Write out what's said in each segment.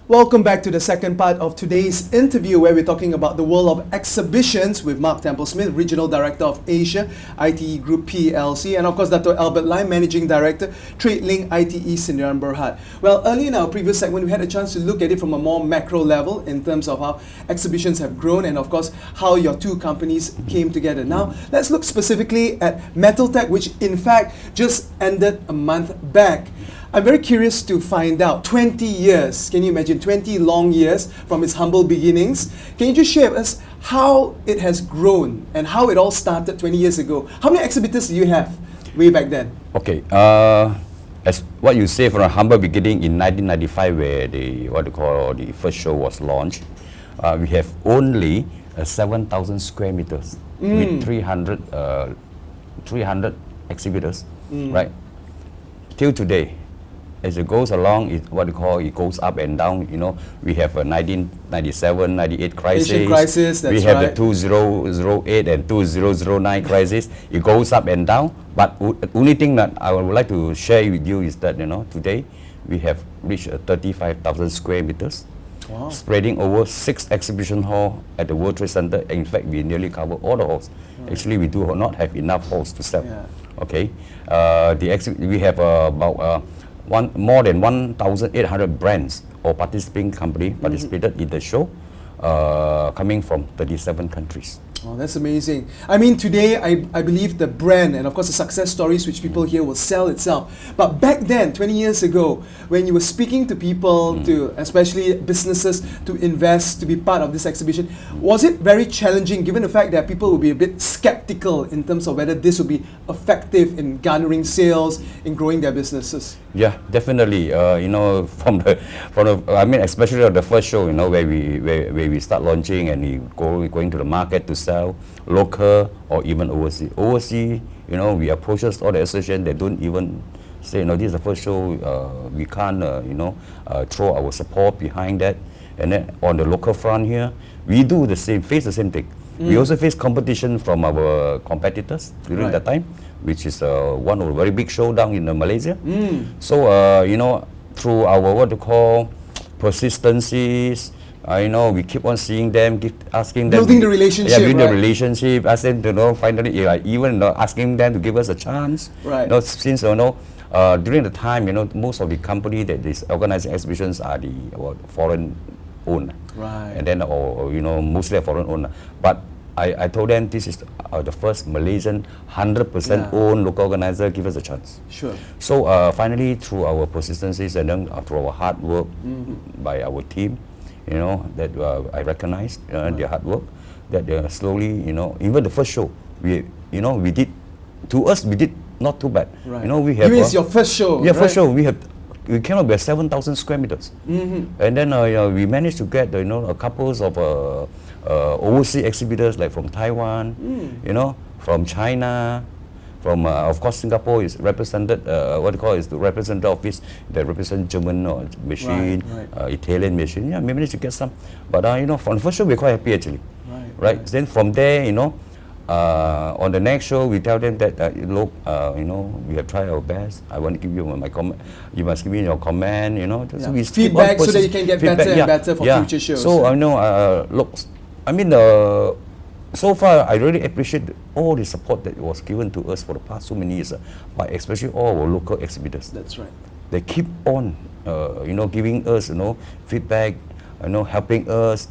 Welcome back to the second part of today's interview where we're talking about the world of exhibitions with Mark Temple-Smith, Regional Director of Asia, ITE Group PLC, and of course Dr. Albert Lai, Managing Director, TradeLink ITE Sdn Bhd. Well, earlier in our previous segment, we had a chance to look at it from a more macro level in terms of how exhibitions have grown and of course how your two companies came together. Now, let's look specifically at Metaltech, which in fact just ended a month back. I'm very curious to find out, 20 years, can you imagine, 20 long years from its humble beginnings. Can you just share with us how it has grown and how it all started 20 years ago? How many exhibitors do you have way back then? Okay, as what you say, from a humble beginning in 1995 where the first show was launched, we have only 7,000 square meters with 300 exhibitors, right? Till today. As it goes along, it goes up and down. You know, we have a 1997, 98 crisis. Asian crisis, that's we have right. the 2008 and 2009 crisis. It goes up and down. But the only thing that I would like to share with you is that, you know, today we have reached 35,000 square meters, Wow. spreading over 6 exhibition halls at the World Trade Center. In fact, we nearly cover all the halls. Actually, we do not have enough halls to sell. Yeah. Okay, we have about more than 1,800 brands or participating company participated in the show, coming from 37 countries. Oh, that's amazing. I mean, today I believe the brand and of course the success stories which people hear will sell itself. But back then, 20 years ago, when you were speaking to people, to especially businesses, to invest, to be part of this exhibition, was it very challenging given the fact that people will be a bit skeptical in terms of whether this will be effective in garnering sales, in growing their businesses? Yeah, definitely. You know, I mean, especially the first show, you know, where we start launching and we going to the market to sell local or even overseas. Overseas, you know, we approach all the association. They don't even say, you know, this is the first show. We can't, throw our support behind that. And then on the local front here, we do the same, face the same thing. We also face competition from our competitors during that time, which is one of the very big show down in Malaysia. So, you know, through our persistencies, I know we keep on seeing them, asking them. Building the relationship, building the right? relationship, ask them to know, finally, even asking them to give us a chance. Right. You know, since, you know, during the time, you know, most of the company that is organizing exhibitions are the foreign owned. Right. And then, or you know, mostly foreign owned. But I told them this is the first Malaysian 100% owned local organizer, give us a chance. Sure. So finally, through our persistencies and then through our hard work by our team, you know, that I recognized their hard work, that they slowly, you know, even the first show, we did not too bad. Right. You know, we have. You mean it's your first show? Yeah, right? first show, we came up with 7,000 square meters. And then we managed to get, you know, a couples of overseas exhibitors like from Taiwan, you know, from China, from of course Singapore is represented, is the representative office that represent German machine, Italian machine. Yeah, we managed to get some. But you know, from the first show we're quite happy actually. Right. Then from there, you know, on the next show we tell them that look, you know, we have tried our best. I want to give you my comment. You must give me your comment. You know, so we feedback so that you can get better and better for future shows. So I know, look, I mean, so far, I really appreciate all the support that was given to us for the past so many years, but especially all our local exhibitors. That's right. They keep on, you know, giving us, you know, feedback, you know, helping us.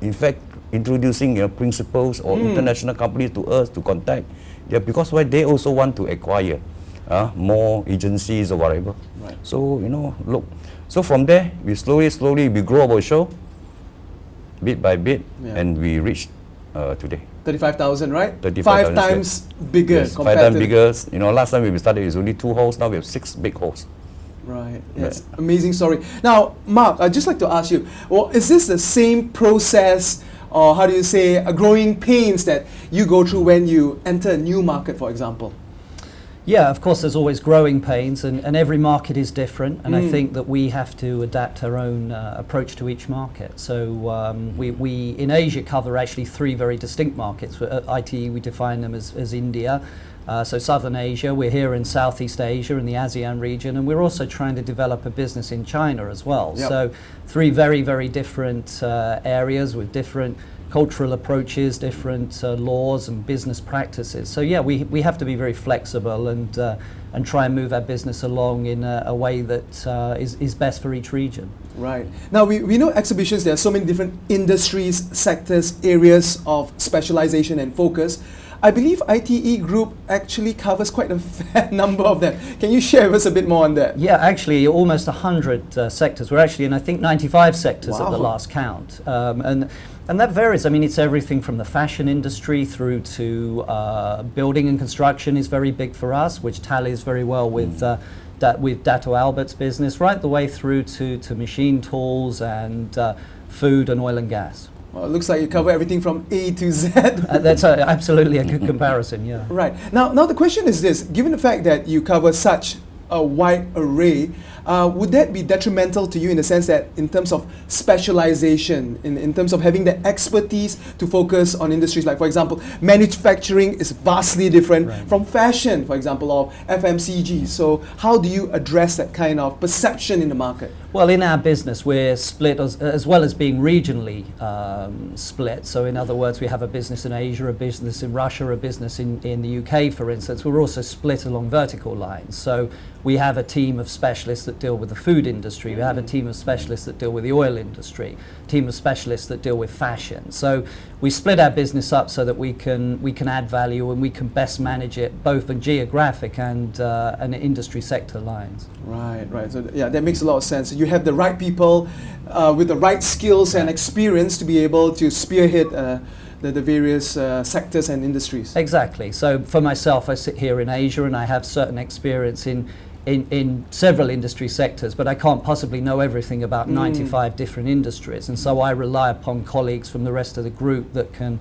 In fact, introducing, you know, principals or international companies to us to contact. Yeah, because why they also want to acquire more agencies or whatever. Right. So you know, look. So from there, we slowly we grow our show, bit by bit, and we reached. Today. 35,000, right? 35,000 5 times bigger. Yes, 5 times bigger. You know, last time we started, it was only 2 halls. Now we have 6 big halls. Right. Yes. Amazing story. Now, Mark, I'd just like to ask you, well, is this the same process, or how do you say, growing pains that you go through when you enter a new market, for example? Yeah, of course, there's always growing pains, and every market is different, and I think that we have to adapt our own approach to each market. So we in Asia cover actually 3 very distinct markets. At ITE, we define them as India, So Southern Asia, we're here in Southeast Asia in the ASEAN region, and we're also trying to develop a business in China as well. Yep. So three very, very different areas with different cultural approaches, different laws and business practices. So yeah, we have to be very flexible and try and move our business along in a way that is best for each region. Right. Now, we know exhibitions, there are so many different industries, sectors, areas of specialization and focus. I believe ITE Group actually covers quite a fair number of them. Can you share with us a bit more on that? Yeah, actually almost 100 sectors. We're actually in, I think, 95 sectors at the Wow. last count. And that varies. I mean, it's everything from the fashion industry through to building and construction is very big for us, which tallies very well with Dato Albert's business, right the way through to machine tools and food and oil and gas. Well, it looks like you cover everything from A to Z. That's absolutely a good comparison, yeah. Right. Now the question is this. Given the fact that you cover such a wide array, would that be detrimental to you in the sense that in terms of specialization, in terms of having the expertise to focus on industries like, for example, manufacturing is vastly different Right. from fashion, for example, or FMCG. So how do you address that kind of perception in the market? Well, in our business, we're split as well as being regionally split. So, in other words, we have a business in Asia, a business in Russia, a business in the UK, for instance. We're also split along vertical lines. So, we have a team of specialists that deal with the food industry. We have a team of specialists that deal with the oil industry. A team of specialists that deal with fashion. So, we split our business up so that we can add value and we can best manage it both in geographic and industry sector lines. Right, right. So yeah, that makes a lot of sense. You have the right people with the right skills and experience to be able to spearhead the various sectors and industries. Exactly. So for myself, I sit here in Asia and I have certain experience in several industry sectors, but I can't possibly know everything about 95 different industries. And so I rely upon colleagues from the rest of the group that can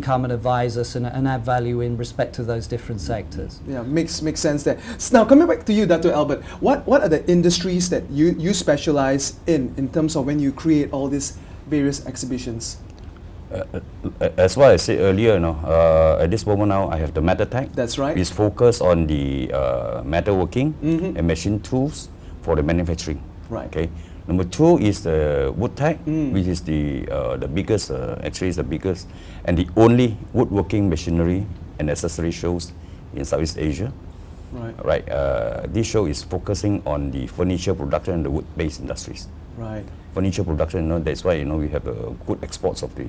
come and advise us and add value in respect to those different sectors. Yeah, makes sense there. So now coming back to you, Dr. Albert, what are the industries that you specialize in terms of when you create all these various exhibitions? As what I said earlier, at this moment now, I have the MetalTech. That's right. It's focused on the metalworking and machine tools for the manufacturing. Right. Okay. Number two is the WoodTech, which is the biggest, actually is the biggest and the only woodworking machinery and accessory shows in Southeast Asia. Right. Right. This show is focusing on the furniture production and the wood-based industries. Right. Furniture production, that's why we have good exports of the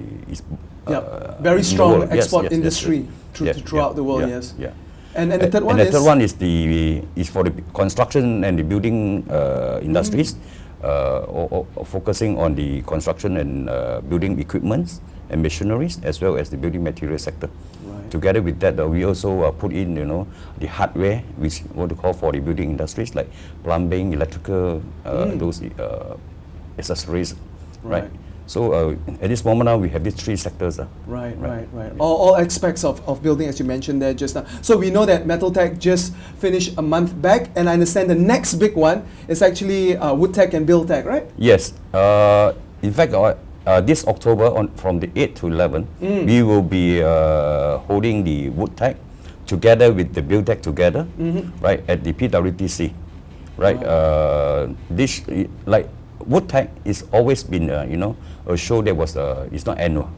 Very in the strong world. Yes, export yes, industry yes. throughout the world. Yes. Yeah. And the third one and is the third one is for the construction and the building industries, or focusing on the construction and building equipments and machineries, as well as the building material sector. Right. Together with that, we also put in the hardware, which what we call for the building industries like plumbing, electrical, those accessories, right? So at this moment now we have these three sectors. Right. All aspects of building, as you mentioned there just now. So we know that MetalTech just finished a month back, and I understand the next big one is actually WoodTech and BuildTech, right? Yes. In fact, this October, from the 8th to 11th, we will be holding the WoodTech together with the BuildTech together, right, at the PWTC, right? This like WoodTech is always been a show that was it's not annual.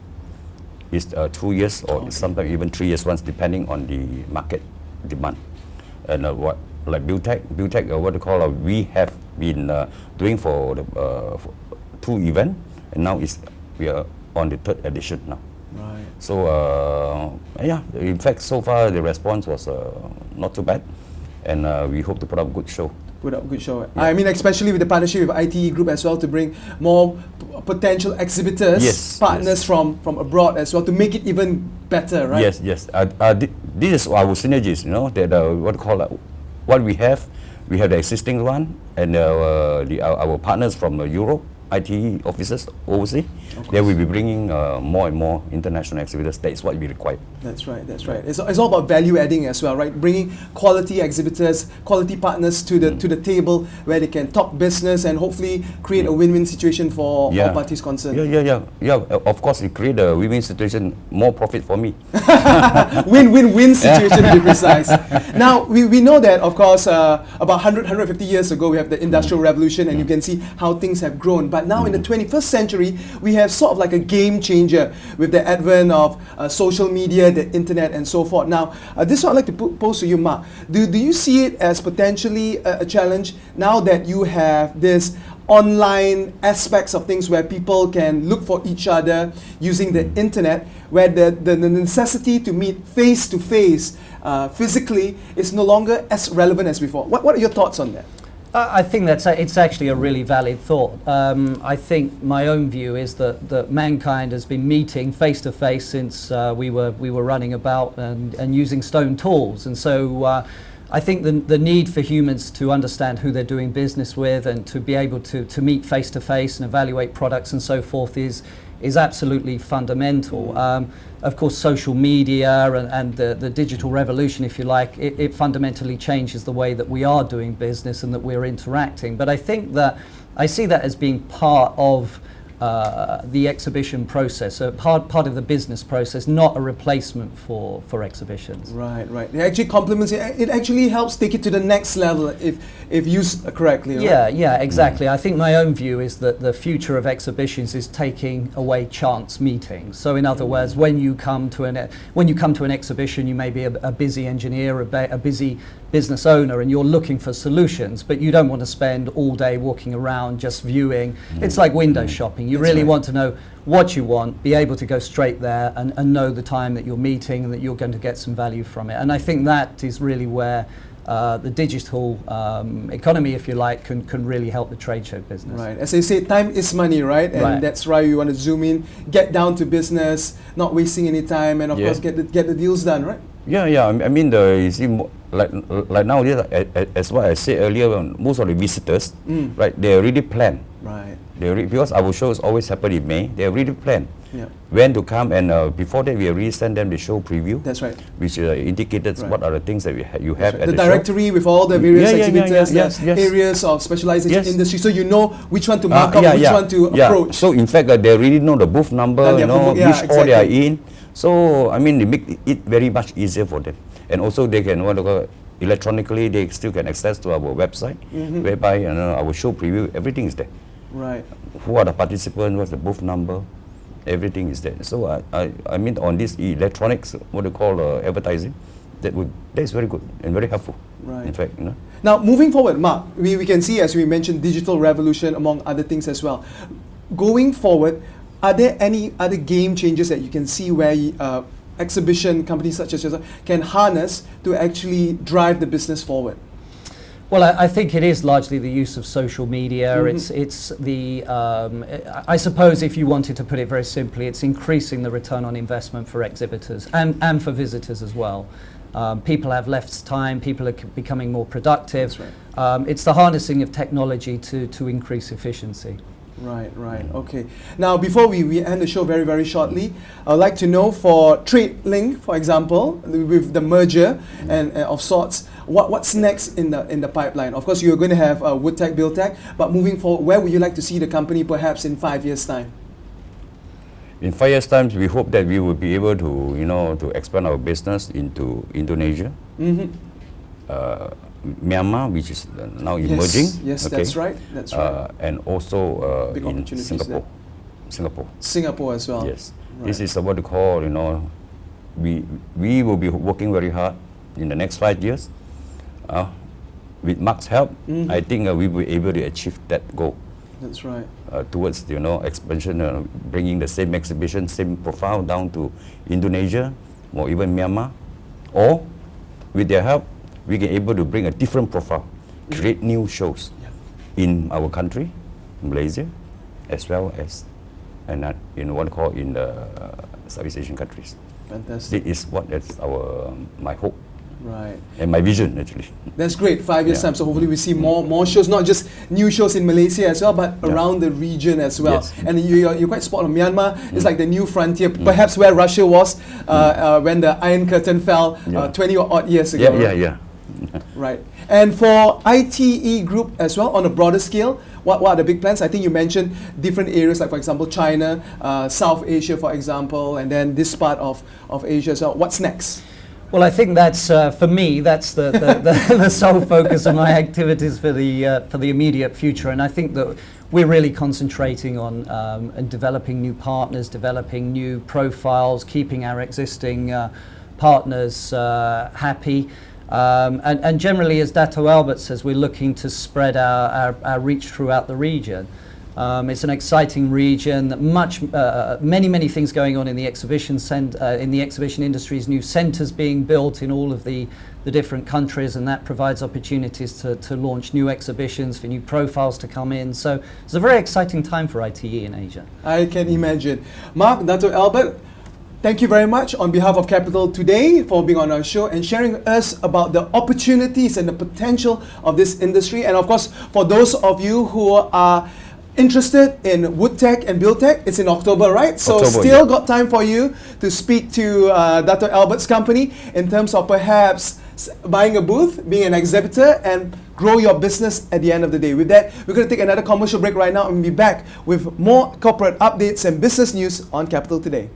It's 2 years or sometimes even 3 years once, depending on the market demand. And what like BuildTech, what they call we have been doing for the for 2 events, and now we are on the 3rd edition now. Right. So yeah, in fact, so far the response was not too bad, and we hope to put up a good show. Good show. I mean, especially with the partnership with ITE Group as well, to bring more potential exhibitors, partners from abroad as well, to make it even better, right? Yes. This is our synergies, that what we have the existing one, and our partners from Europe, ITE offices overseas, They will be bringing more and more international exhibitors. That is what we require. That's right. That's right. It's all about value adding as well, right? Bringing quality exhibitors, quality partners to the table where they can talk business and hopefully create a win-win situation for all parties concerned. Yeah. Of course, it create a win-win situation, more profit for me. Win-win-win situation to be precise. Now, we know that, of course, about 150 years ago, we have the Industrial Revolution, and you can see how things have grown. But now in the 21st century, we have sort of like a game changer with the advent of social media, the internet, and so forth. Now, this one I'd like to pose to you, Mark. Do you see it as potentially a challenge now that you have this online aspects of things where people can look for each other using the internet, where the necessity to meet face to face physically is no longer as relevant as before? What are your thoughts on that? I think it's actually a really valid thought. I think my own view is that mankind has been meeting face to face since we were running about and using stone tools, and so I think the need for humans to understand who they're doing business with and to be able to meet face to face and evaluate products and so forth is absolutely fundamental. Of course, social media and the digital revolution, if you like, it fundamentally changes the way that we are doing business and that we're interacting. But I think that I see that as being part of the exhibition process, so part of the business process, not a replacement for exhibitions. Right. It actually complements it. It actually helps take it to the next level if used correctly. Right? Yeah, exactly. I think my own view is that the future of exhibitions is taking away chance meetings. So in other words, when you come to an exhibition, you may be a busy engineer, a busy business owner, and you're looking for solutions, but you don't want to spend all day walking around just viewing. It's like window shopping. You really want to know what you want, be able to go straight there and know the time that you're meeting and that you're going to get some value from it. And I think that is really where the digital economy, if you like, can really help the trade show business. Right. As they say, time is money, right? And that's why you want to zoom in, get down to business, not wasting any time, and of course get the deals done, right? Yeah. I mean, you see, like nowadays, as what I said earlier, most of the visitors, right, they already plan. Right. Because our shows always happen in May, they already plan when to come, and before that we already send them the show preview. That's right. Which indicated what are the things that you have at the the directory show. with all the various exhibitors, yes. areas of specialization industry, so you know which one to mark up, which one to approach. So in fact, they already know the booth number, which hall they are in. So I mean, they make it very much easier for them, and also they can electronically they still can access to our website, whereby our show preview, everything is there. Right. Who are the participants? What's the booth number? Everything is there. So I mean, on this electronics, what they call advertising, that is very good and very helpful. Right. In fact, Now, moving forward, Mark, we can see, as we mentioned, digital revolution among other things as well. Going forward, are there any other game changers that you can see where exhibition companies such as yourself can harness to actually drive the business forward? Well, I think it is largely the use of social media. It's the I suppose, if you wanted to put it very simply, it's increasing the return on investment for exhibitors and for visitors as well. People have less time. People are becoming more productive. That's right. It's the harnessing of technology to increase efficiency. Right. Okay. Now, before we end the show very, very shortly, I'd like to know for TradeLink, for example, with the merger and of sorts, what's next in the pipeline? Of course, you're going to have Woodtech, Buildtech, but moving forward, where would you like to see the company perhaps in 5 years' time? In 5 years' time, we hope that we will be able to to expand our business into Indonesia, Myanmar, which is now emerging. Yes, okay? That's right. And also Big in opportunities Singapore. Singapore as well. Yes. Right. This is what we call, we will be working very hard in the next 5 years. With Mark's help, I think we will be able to achieve that goal. That's right. Towards expansion, bringing the same exhibition, same profile down to Indonesia or even Myanmar, or with their help, we can able to bring a different profile, create new shows in our country, Malaysia, as well as in what call in the Southeast Asian countries. Fantastic. This is what my hope Right. and my vision actually. That's great. 5 years Yeah. time. So hopefully we see more shows, not just new shows in Malaysia as well, but around the region as well. Yes. And you're quite spot on. Myanmar is like the new frontier, perhaps where Russia was when the Iron Curtain fell Yeah. 20 or odd years ago. Yeah. Right. And for ITE Group as well, on a broader scale, what are the big plans? I think you mentioned different areas, like for example China, South Asia, for example, and then this part of Asia. So what's next? Well, I think that's for me. That's the sole focus of my activities for the immediate future, and I think that we're really concentrating on and developing new partners, developing new profiles, keeping our existing partners happy, and generally, as Dato Albert says, we're looking to spread our reach throughout the region. It's an exciting region. Many things going on in the exhibition in the exhibition industries. New centres being built in all of the different countries, and that provides opportunities to launch new exhibitions for new profiles to come in. So it's a very exciting time for ITE in Asia. I can imagine. Mark, Dato Albert, thank you very much on behalf of Capital Today for being on our show and sharing with us about the opportunities and the potential of this industry. And of course, for those of you who are interested in wood tech and build tech, it's in October, right? So October, still yeah. got time for you to speak to Dato Albert's company in terms of perhaps buying a booth, being an exhibitor, and grow your business at the end of the day. With that, we're going to take another commercial break right now and be back with more corporate updates and business news on Capital Today.